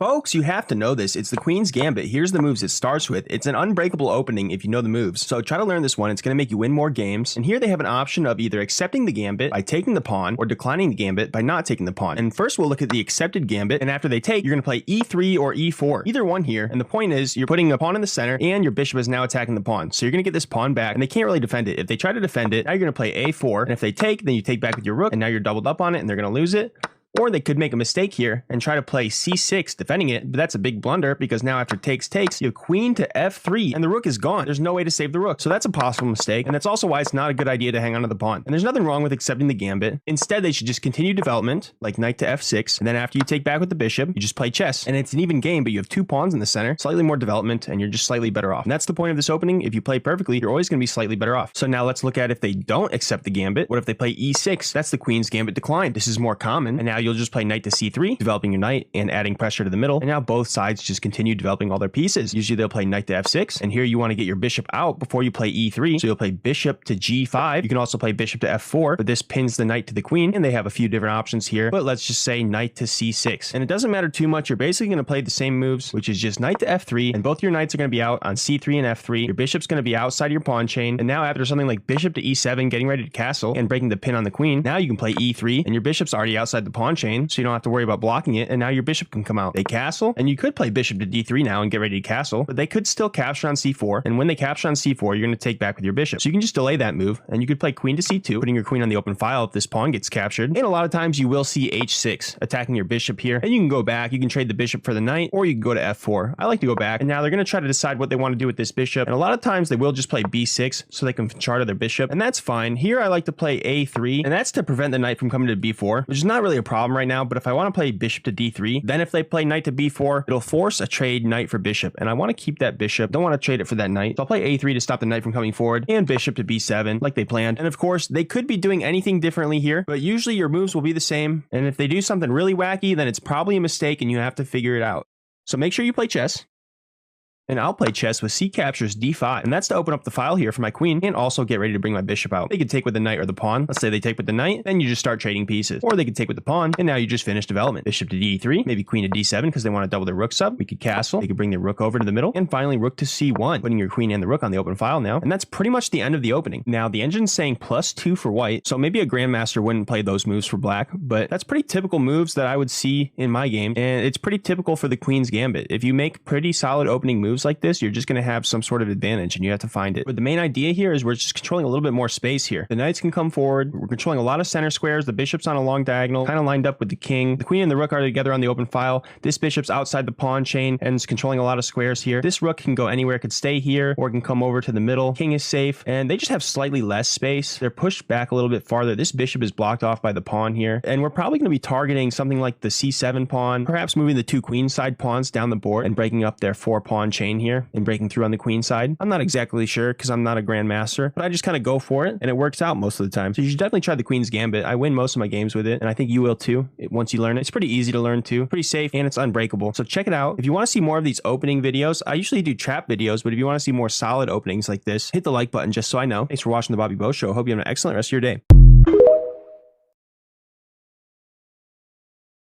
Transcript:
Folks, you have to know this. It's the Queen's Gambit. Here's the moves it starts with. It's an unbreakable opening if you know the moves. So try to learn this one. It's going to make you win more games. And here they have an option of either accepting the Gambit by taking the pawn or declining the Gambit by not taking the pawn. And first we'll look at the accepted Gambit. And after they take, you're going to play E3 or E4. Either one here. And the point is you're putting a pawn in the center and your bishop is now attacking the pawn. So you're going to get this pawn back and they can't really defend it. If they try to defend it, now you're going to play A4. And if they take, then you take back with your rook and now you're doubled up on it and they're going to lose it. Or they could make a mistake here and try to play c6 defending it, but that's a big blunder because now after takes, you have queen to f3 and the rook is gone. There's no way to save the rook. So that's a possible mistake. And that's also why it's not a good idea to hang on to the pawn. And there's nothing wrong with accepting the gambit. Instead, they should just continue development like knight to f6. And then after you take back with the bishop, you just play chess. And it's an even game, but you have two pawns in the center, slightly more development, and you're just slightly better off. And that's the point of this opening. If you play perfectly, you're always going to be slightly better off. So now let's look at if they don't accept the gambit. What if they play e6? That's the queen's gambit decline. This is more common. And now you'll just play knight to c3, developing your knight and adding pressure to the middle. And now both sides just continue developing all their pieces. Usually they'll play knight to f6. And here you want to get your bishop out before you play e3. So you'll play bishop to g5. You can also play bishop to f4, but this pins the knight to the queen. And they have a few different options here, but let's just say knight to c6. And it doesn't matter too much. You're basically going to play the same moves, which is just knight to f3. And both your knights are going to be out on c3 and f3. Your bishop's going to be outside your pawn chain. And now after something like bishop to e7, getting ready to castle and breaking the pin on the queen, now you can play e3 and your bishop's already outside the pawn chain. So you don't have to worry about blocking it. And now your bishop can come out. They castle, and you could play bishop to d3 now and get ready to castle, but they could still capture on c4. And when they capture on c4, you're going to take back with your bishop. So you can just delay that move, and you could play queen to c2, putting your queen on the open file if this pawn gets captured. And a lot of times you will see h6, attacking your bishop here. And you can go back, you can trade the bishop for the knight, or you can go to f4. I like to go back, and now they're going to try to decide what they want to do with this bishop. And a lot of times they will just play b6 so they can charter their bishop, and that's fine. Here I like to play a3, and that's to prevent the knight from coming to b4, which is not really a problem right now, but if I want to play bishop to d3, then if they play knight to b4, it'll force a trade knight for bishop. And I want to keep that bishop. Don't want to trade it for that knight. So I'll play a3 to stop the knight from coming forward and bishop to b7 like they planned. And of course, they could be doing anything differently here, but usually your moves will be the same. And if they do something really wacky, then it's probably a mistake and you have to figure it out. So make sure you play chess. And I'll play chess with c captures d5, and that's to open up the file here for my queen and also get ready to bring my bishop out. They could take with the knight or the pawn. Let's say they take with the knight, then you just start trading pieces. Or they could take with the pawn, and now you just finish development. Bishop to d3, maybe queen to d7 because they want to double their rooks up. We could castle. They could bring their rook over to the middle, and finally rook to c1, putting your queen and the rook on the open file now. And that's pretty much the end of the opening. Now the engine's saying +2 for white, so maybe a grandmaster wouldn't play those moves for black, but that's pretty typical moves that I would see in my game, and it's pretty typical for the queen's gambit. If you make pretty solid opening moves like this, you're just going to have some sort of advantage and you have to find it. But the main idea here is we're just controlling a little bit more space here. The knights can come forward. We're controlling a lot of center squares. The bishop's on a long diagonal, kind of lined up with the king. The queen and the rook are together on the open file. This bishop's outside the pawn chain and is controlling a lot of squares here. This rook can go anywhere. It could stay here or it can come over to the middle. King is safe and they just have slightly less space. They're pushed back a little bit farther. This bishop is blocked off by the pawn here. And we're probably going to be targeting something like the c7 pawn, perhaps moving the two queen side pawns down the board and breaking up their 4-pawn chain here and breaking through on the queen side. I'm not exactly sure because I'm not a grandmaster, but I just kind of go for it and it works out most of the time. So you should definitely try the queen's gambit. I win most of my games with it and I think you will too once you learn it. It's pretty easy to learn too, pretty safe, and it's unbreakable. So check it out. If you want to see more of these opening videos, I usually do trap videos, but if you want to see more solid openings like this, hit the like button just so I know. Thanks for watching the Bobby Bo Show. Hope you have an excellent rest of your day.